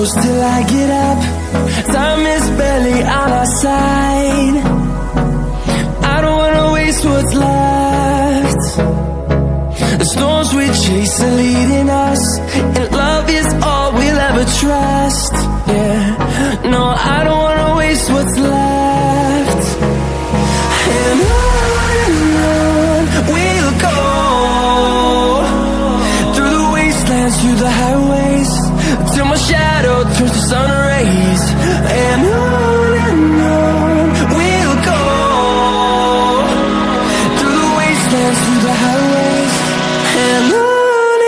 close till I get up. Time is barely on our side. I don't wanna waste what's left. The storms we chase are leading us, and love is all we'll ever trust. Yeah, no, I don't wanna waste what's left. And on we'll go, through the wastelands, through the highways, till my shadow turns to sun rays. And on we'll go, through the wastelands, through the highways, and on we'll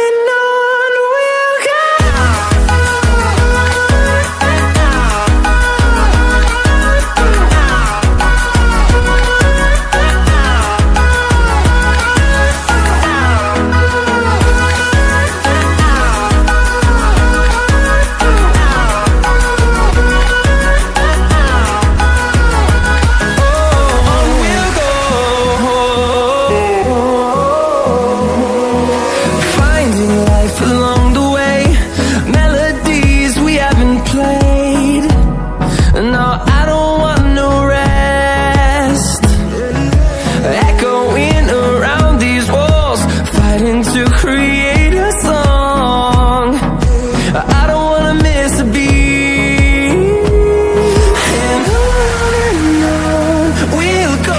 go.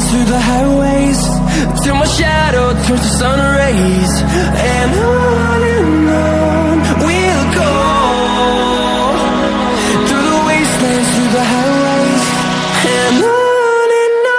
Through the highways, till my shadow turns to sun rays. And on we'll go, through the wastelands, through the highways, and on we'll go.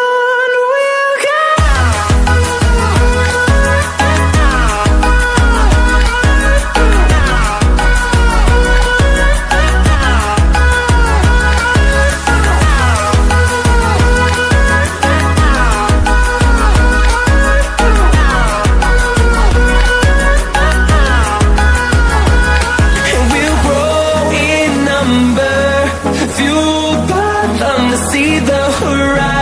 Fueled by them to see the horizon.